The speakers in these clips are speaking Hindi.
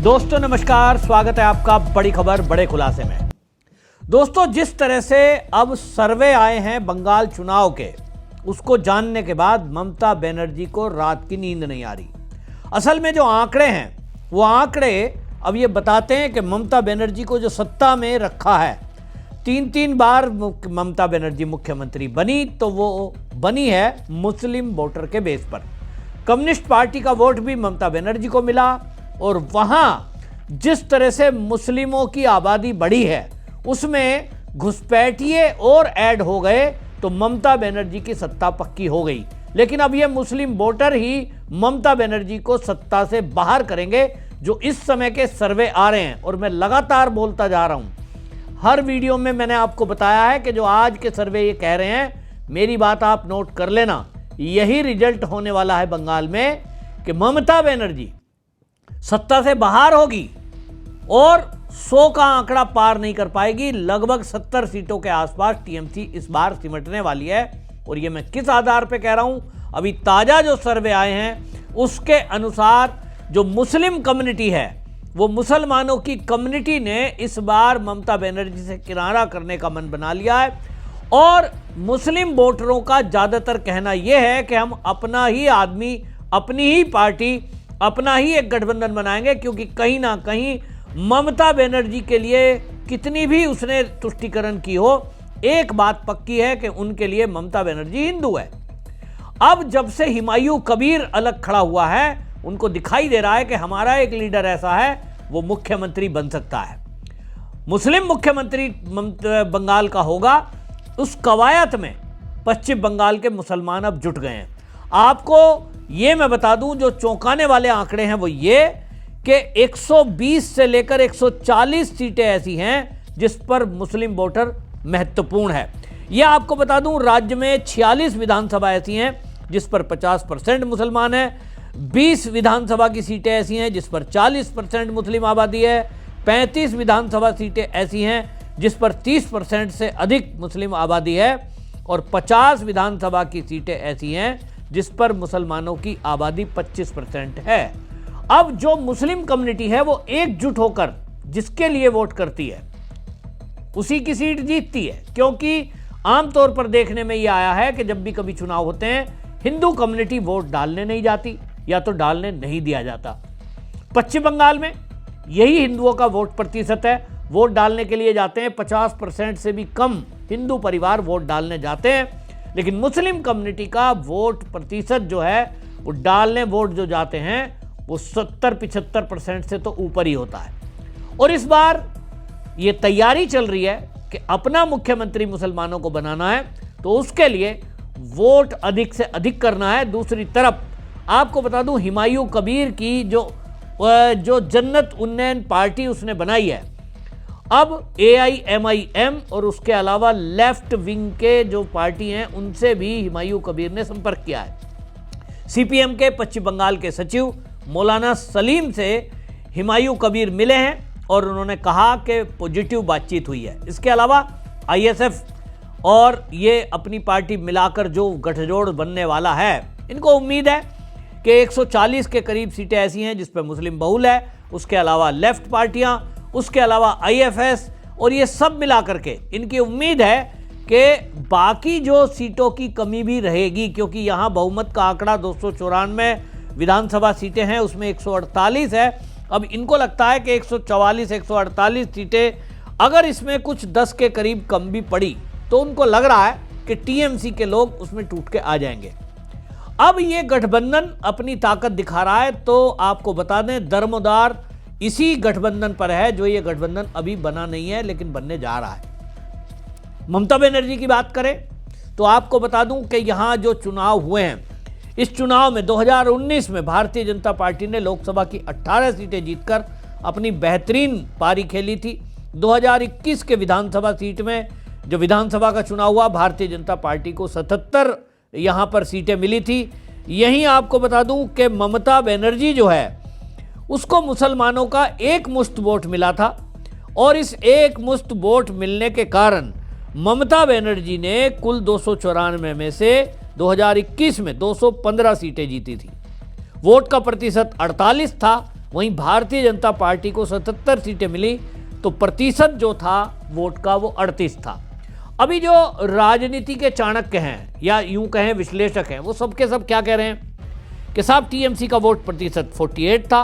दोस्तों नमस्कार, स्वागत है आपका बड़ी खबर बड़े खुलासे में। दोस्तों, जिस तरह से अब सर्वे आए हैं बंगाल चुनाव के, उसको जानने के बाद ममता बनर्जी को रात की नींद नहीं आ रही। असल में जो आंकड़े हैं वो आंकड़े अब ये बताते हैं कि ममता बनर्जी को जो सत्ता में रखा है, 3 बार ममता बनर्जी मुख्यमंत्री बनी तो वो बनी है मुस्लिम वोटर के बेस पर। कम्युनिस्ट पार्टी का वोट भी ममता बनर्जी को मिला और वहां जिस तरह से मुस्लिमों की आबादी बढ़ी है उसमें घुसपैठिए और ऐड हो गए तो ममता बनर्जी की सत्ता पक्की हो गई। लेकिन अब ये मुस्लिम वोटर ही ममता बनर्जी को सत्ता से बाहर करेंगे, जो इस समय के सर्वे आ रहे हैं। और मैं लगातार बोलता जा रहा हूं, हर वीडियो में मैंने आपको बताया है कि जो आज के सर्वे ये कह रहे हैं, मेरी बात आप नोट कर लेना, यही रिजल्ट होने वाला है बंगाल में कि ममता बनर्जी सत्ता से बाहर होगी और 100 का आंकड़ा पार नहीं कर पाएगी। लगभग 70 सीटों के आसपास टीएमसी इस बार सिमटने वाली है। और ये मैं किस आधार पे कह रहा हूं, अभी ताजा जो सर्वे आए हैं उसके अनुसार जो मुस्लिम कम्युनिटी है, वो मुसलमानों की कम्युनिटी ने इस बार ममता बनर्जी से किनारा करने का मन बना लिया है। और मुस्लिम वोटरों का ज्यादातर कहना यह है कि हम अपना ही आदमी, अपनी ही पार्टी, अपना ही एक गठबंधन बनाएंगे, क्योंकि कहीं ना कहीं ममता बनर्जी के लिए कितनी भी उसने तुष्टीकरण की हो, एक बात पक्की है कि उनके लिए ममता बनर्जी हिंदू है। अब जब से हुमायूं कबीर अलग खड़ा हुआ है, उनको दिखाई दे रहा है कि हमारा एक लीडर ऐसा है वो मुख्यमंत्री बन सकता है, मुस्लिम मुख्यमंत्री बंगाल का होगा। उस कवायद में पश्चिम बंगाल के मुसलमान अब जुट गए हैं। आपको ये मैं बता दूं, जो चौंकाने वाले आंकड़े हैं वो ये कि 120 से लेकर 140 सीटें ऐसी हैं जिस पर मुस्लिम वोटर महत्वपूर्ण है। यह आपको बता दूं, राज्य में 46 विधानसभा ऐसी हैं जिस पर 50% मुसलमान है, 20 विधानसभा की सीटें ऐसी हैं जिस पर 40% मुस्लिम आबादी है, 35 विधानसभा सीटें ऐसी हैं जिस पर 30% से अधिक मुस्लिम आबादी है, और 50 विधानसभा की सीटें ऐसी हैं जिस पर मुसलमानों की आबादी 25% है। अब जो मुस्लिम कम्युनिटी है वो एकजुट होकर जिसके लिए वोट करती है उसी की सीट जीतती है, क्योंकि आमतौर पर देखने में यह आया है कि जब भी कभी चुनाव होते हैं हिंदू कम्युनिटी वोट डालने नहीं जाती या तो डालने नहीं दिया जाता। पश्चिम बंगाल में यही हिंदुओं का वोट प्रतिशत है, वोट डालने के लिए जाते हैं 50% से भी कम हिंदू परिवार वोट डालने जाते हैं। लेकिन मुस्लिम कम्युनिटी का वोट प्रतिशत जो है वो डालने वोट जो जाते हैं वो 70-75% से तो ऊपर ही होता है। और इस बार ये तैयारी चल रही है कि अपना मुख्यमंत्री मुसलमानों को बनाना है, तो उसके लिए वोट अधिक से अधिक करना है। दूसरी तरफ आपको बता दूं, हुमायूं कबीर की जो जन्नत उन्नयन पार्टी उसने बनाई है, अब AIMIM और उसके अलावा लेफ्ट विंग के जो पार्टी हैं उनसे भी हुमायूं कबीर ने संपर्क किया है। CPM के पश्चिम बंगाल के सचिव मौलाना सलीम से हुमायूं कबीर मिले हैं और उन्होंने कहा कि पॉजिटिव बातचीत हुई है। इसके अलावा ISF और ये अपनी पार्टी मिलाकर जो गठजोड़ बनने वाला है, इनको उम्मीद है कि 140 के करीब सीटें ऐसी हैं जिस पर मुस्लिम बहुल है, उसके अलावा लेफ्ट पार्टियां, उसके अलावा IFS, और ये सब मिला करके इनकी उम्मीद है कि बाकी जो सीटों की कमी भी रहेगी, क्योंकि यहाँ बहुमत का आंकड़ा 294 विधानसभा सीटें हैं, उसमें 148 है। अब इनको लगता है कि 144-148 सीटें अगर इसमें कुछ 10 के करीब कम भी पड़ी तो उनको लग रहा है कि TMC के लोग उसमें टूट के आ जाएंगे। अब ये गठबंधन अपनी ताकत दिखा रहा है, तो आपको बता दें दरमोदार इसी गठबंधन पर है, जो ये गठबंधन अभी बना नहीं है लेकिन बनने जा रहा है। ममता बनर्जी की बात करें तो आपको बता दूं कि यहां जो चुनाव हुए हैं, इस चुनाव में 2019 में भारतीय जनता पार्टी ने लोकसभा की 18 सीटें जीतकर अपनी बेहतरीन पारी खेली थी। 2021 के विधानसभा सीट में जो विधानसभा का चुनाव हुआ, भारतीय जनता पार्टी को 77 यहां पर सीटें मिली थी। यहीं आपको बता दूं कि ममता बनर्जी जो है उसको मुसलमानों का एक मुश्त वोट मिला था, और इस एक मुश्त वोट मिलने के कारण ममता बनर्जी ने कुल 294 में से 2021 में 215 सीटें जीती थी। वोट का प्रतिशत 48 था, वहीं भारतीय जनता पार्टी को 77 सीटें मिली, तो प्रतिशत जो था वोट का वो 38 था। अभी जो राजनीति के चाणक्य हैं या यूं कहें विश्लेषक हैं, वो सब के सब क्या कह रहे हैं कि साहब टीएमसी का वोट प्रतिशत 48 था,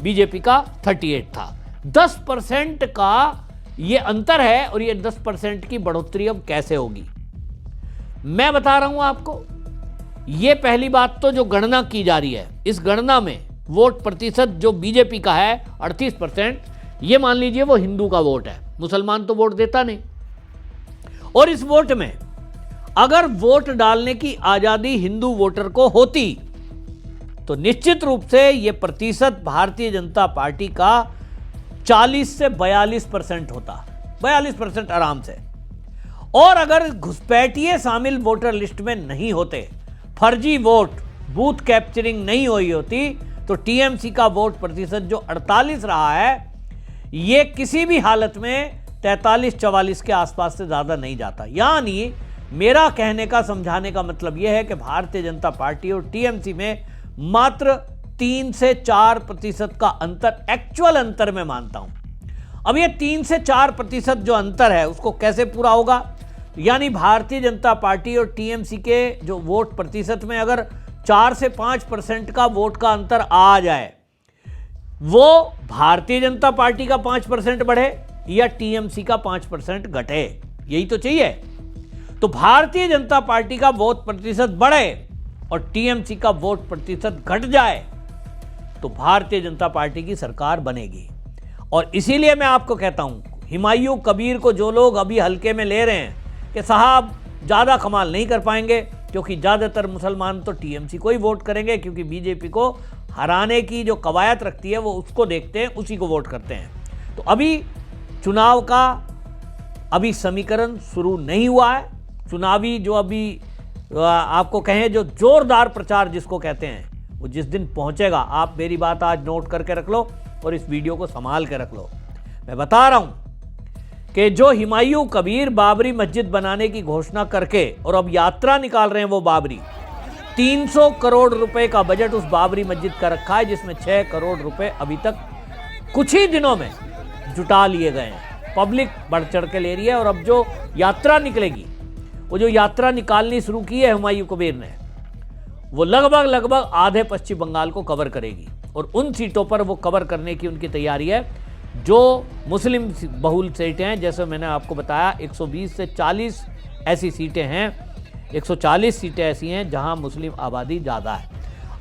बीजेपी का 38 था। 10% का ये अंतर है और ये 10% की बढ़ोतरी अब कैसे होगी मैं बता रहा हूं आपको। ये पहली बात तो जो गणना की जा रही है, इस गणना में वोट प्रतिशत जो बीजेपी का है 38%, ये मान लीजिए वो हिंदू का वोट है, मुसलमान तो वोट देता नहीं। और इस वोट में अगर वोट डालने की आजादी हिंदू वोटर को होती तो निश्चित रूप से यह प्रतिशत भारतीय जनता पार्टी का 40 से 42% होता, 42% आराम से। और अगर घुसपैठिए शामिल वोटर लिस्ट में नहीं होते, फर्जी वोट, बूथ कैप्चरिंग नहीं हुई होती, तो टीएमसी का वोट प्रतिशत जो 48 रहा है, ये किसी भी हालत में 43-44 के आसपास से ज्यादा नहीं जाता। यानी मेरा कहने का, समझाने का मतलब यह है कि भारतीय जनता पार्टी और टीएमसी में मात्र 3 से 4% का अंतर, एक्चुअल अंतर मैं मानता हूं। अब ये 3 से 4% जो अंतर है उसको कैसे पूरा होगा? यानी भारतीय जनता पार्टी और टीएमसी के जो वोट प्रतिशत में अगर 4 से 5% का वोट का अंतर आ जाए, वो भारतीय जनता पार्टी का 5% बढ़े या टीएमसी का 5% घटे, यही तो चाहिए। तो भारतीय जनता पार्टी का वोट प्रतिशत बढ़े और टीएमसी का वोट प्रतिशत घट जाए तो भारतीय जनता पार्टी की सरकार बनेगी। और इसीलिए मैं आपको कहता हूं, हुमायूं कबीर को जो लोग अभी हल्के में ले रहे हैं कि साहब ज्यादा कमाल नहीं कर पाएंगे, क्योंकि ज्यादातर मुसलमान तो टीएमसी को ही वोट करेंगे, क्योंकि बीजेपी को हराने की जो कवायद रखती है वो उसको देखते हैं, उसी को वोट करते हैं। तो अभी चुनाव का अभी समीकरण शुरू नहीं हुआ है। चुनावी जो अभी आपको कहें जो जोरदार प्रचार जिसको कहते हैं, वो जिस दिन पहुंचेगा, आप मेरी बात आज नोट करके रख लो और इस वीडियो को संभाल के रख लो। मैं बता रहा हूं कि जो हुमायूं कबीर बाबरी मस्जिद बनाने की घोषणा करके और अब यात्रा निकाल रहे हैं वो बाबरी, 300 करोड़ रुपए का बजट उस बाबरी मस्जिद का रखा है, जिसमें 6 करोड़ रुपए अभी तक कुछ ही दिनों में जुटा लिए गए हैं। पब्लिक बढ़ चढ़ के ले रही है। और अब जो यात्रा निकलेगी, वो जो यात्रा निकालनी शुरू की है हुमायूं कबीर ने, वो लगभग आधे पश्चिम बंगाल को कवर करेगी। और उन सीटों पर वो कवर करने की उनकी तैयारी है जो मुस्लिम बहुल सीटें हैं। जैसे मैंने आपको बताया 120 से 40 ऐसी सीटें हैं, 140 सीटें ऐसी हैं जहां मुस्लिम आबादी ज़्यादा है।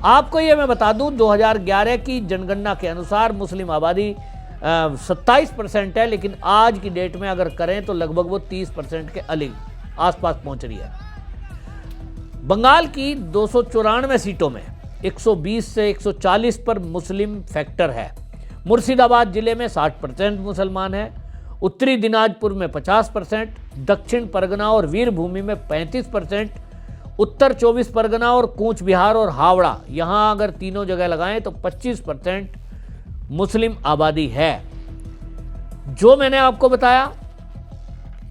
आपको ये मैं बता दूं, 2011 की जनगणना के अनुसार मुस्लिम आबादी 27% है, लेकिन आज की डेट में अगर करें तो लगभग वो 30% के आसपास पहुंच रही है। बंगाल की 294 सीटों में 120 से 140 पर मुस्लिम फैक्टर है। मुर्शिदाबाद जिले में 60% मुसलमान है, उत्तरी दिनाजपुर में 50%, दक्षिण परगना और वीरभूमि में 35%, उत्तर 24 परगना और कूच बिहार और हावड़ा, यहां अगर तीनों जगह लगाएं तो 25% मुस्लिम आबादी है। जो मैंने आपको बताया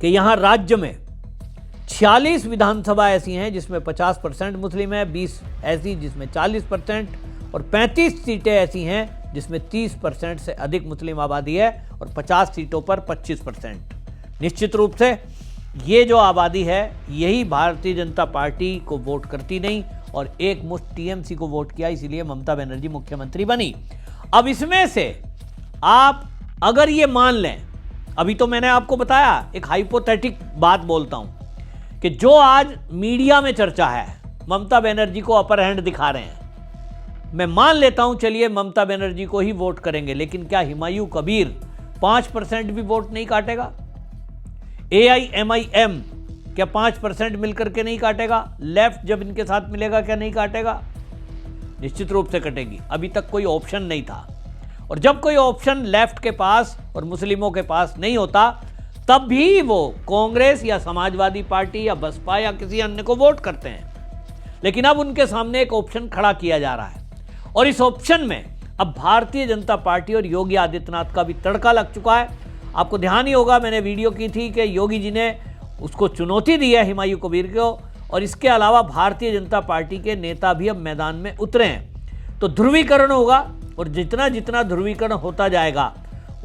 कि यहां राज्य में 46 विधानसभा ऐसी हैं जिसमें 50% मुस्लिम है, 20 ऐसी जिसमें 40% और 35 सीटें ऐसी हैं जिसमें 30% से अधिक मुस्लिम आबादी है और 50 सीटों पर 25%। निश्चित रूप से ये जो आबादी है यही भारतीय जनता पार्टी को वोट करती नहीं और एक मुश्त टीएमसी को वोट किया, इसीलिए ममता बनर्जी मुख्यमंत्री बनी। अब इसमें से आप अगर ये मान लें, अभी तो मैंने आपको बताया, एक हाइपोथेटिक बात बोलता हूं कि जो आज मीडिया में चर्चा है, ममता बनर्जी को अपर हैंड दिखा रहे हैं, मैं मान लेता हूं चलिए ममता बनर्जी को ही वोट करेंगे, लेकिन क्या हुमायूं कबीर 5% भी वोट नहीं काटेगा? AIMIM क्या 5% मिलकर के नहीं काटेगा? लेफ्ट जब इनके साथ मिलेगा क्या नहीं काटेगा? निश्चित रूप से कटेगी। अभी तक कोई ऑप्शन नहीं था, और जब कोई ऑप्शन लेफ्ट के पास और मुस्लिमों के पास नहीं होता तब भी वो कांग्रेस या समाजवादी पार्टी या बसपा या किसी अन्य को वोट करते हैं। लेकिन अब उनके सामने एक ऑप्शन खड़ा किया जा रहा है और इस ऑप्शन में अब भारतीय जनता पार्टी और योगी आदित्यनाथ का भी तड़का लग चुका है। आपको ध्यान ही होगा, मैंने वीडियो की थी कि योगी जी ने उसको चुनौती दी है हुमायूं कबीर को, और इसके अलावा भारतीय जनता पार्टी के नेता भी अब मैदान में उतरे हैं। तो ध्रुवीकरण होगा और जितना जितना ध्रुवीकरण होता जाएगा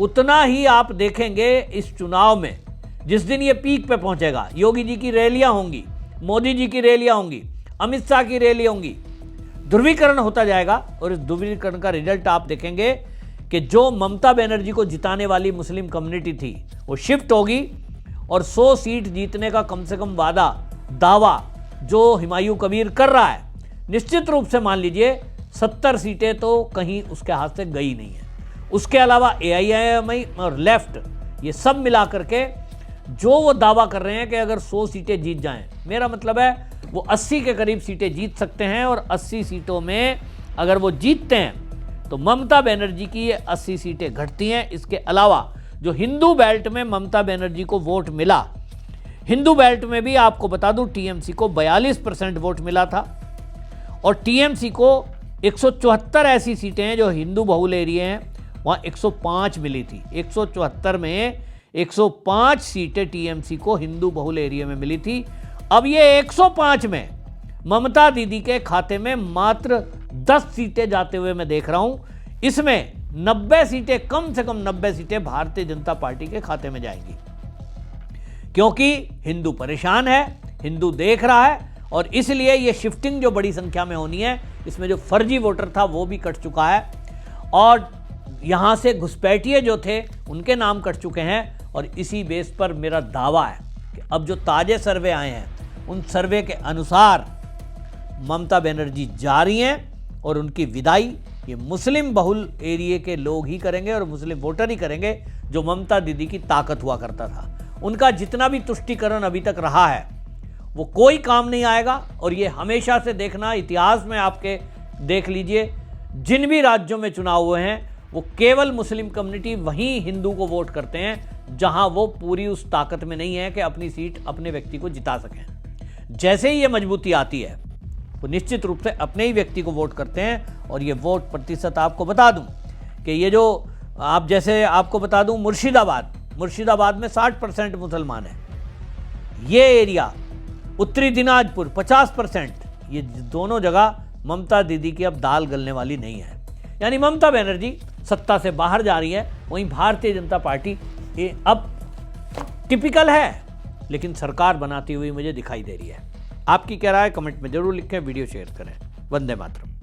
उतना ही आप देखेंगे इस चुनाव में, जिस दिन ये पीक पे पहुंचेगा, योगी जी की रैलियां होंगी, मोदी जी की रैलियां होंगी, अमित शाह की रैली होंगी, ध्रुवीकरण होता जाएगा। और इस ध्रुवीकरण का रिजल्ट आप देखेंगे कि जो ममता बनर्जी को जिताने वाली मुस्लिम कम्युनिटी थी वो शिफ्ट होगी और 100 सीट जीतने का कम से कम दावा जो हुमायूं कबीर कर रहा है, निश्चित रूप से मान लीजिए 70 सीटें तो कहीं उसके हाथ से गई नहीं है। उसके अलावा AIMI और लेफ्ट, ये सब मिला करके जो वो दावा कर रहे हैं कि अगर 100 सीटें जीत जाएं, मेरा मतलब है वो 80 के करीब सीटें जीत सकते हैं। और 80 सीटों में अगर वो जीतते हैं तो ममता बनर्जी की ये 80 सीटें घटती हैं। इसके अलावा जो हिंदू बेल्ट में ममता बनर्जी को वोट मिला, हिंदू बेल्ट में भी आपको बता दूं TMC को 42% वोट मिला था और TMC को 174 ऐसी सीटें हैं जो हिंदू बहुल एरिया हैं, वहाँ 105 मिली थी। 174 में 105 सीटें TMC को हिंदू बहुल एरिया में मिली थी। अब ये 105 में ममता दीदी के खाते में मात्र 10 सीटें जाते हुए मैं देख रहा हूं। इसमें 90 सीटें, कम से कम 90 सीटें भारतीय जनता पार्टी के खाते में जाएंगी, क्योंकि हिंदू परेशान है, हिंदू देख रहा है। और इसलिए ये शिफ्टिंग जो बड़ी संख्या में होनी है, इसमें जो फर्जी वोटर था वो भी कट चुका है और यहां से घुसपैठिए जो थे उनके नाम कट चुके हैं। और इसी बेस पर मेरा दावा है कि अब जो ताजे सर्वे आए हैं उन सर्वे के अनुसार ममता बनर्जी जा रही हैं और उनकी विदाई ये मुस्लिम बहुल एरिया के लोग ही करेंगे और मुस्लिम वोटर ही करेंगे, जो ममता दीदी की ताकत हुआ करता था। उनका जितना भी तुष्टीकरण अभी तक रहा है वो कोई काम नहीं आएगा। और ये हमेशा से देखना, इतिहास में आपके देख लीजिए, जिन भी राज्यों में चुनाव हुए हैं वो केवल मुस्लिम कम्युनिटी वहीं हिंदू को वोट करते हैं जहां वो पूरी उस ताकत में नहीं है कि अपनी सीट अपने व्यक्ति को जिता सकें। जैसे ही ये मजबूती आती है वो निश्चित रूप से अपने ही व्यक्ति को वोट करते हैं। और ये वोट प्रतिशत आपको बता दूं कि ये जो आप, जैसे आपको बता दूं, मुर्शिदाबाद में 60% मुसलमान है। ये एरिया उत्तरी दिनाजपुर 50%, ये दोनों जगह ममता दीदी की अब दाल गलने वाली नहीं है। यानी ममता बनर्जी सत्ता से बाहर जा रही है, वहीं भारतीय जनता पार्टी अब टिपिकल है लेकिन सरकार बनाती हुई मुझे दिखाई दे रही है। आपकी क्या राय, कमेंट में जरूर लिखें, वीडियो शेयर करें। वंदे मातरम।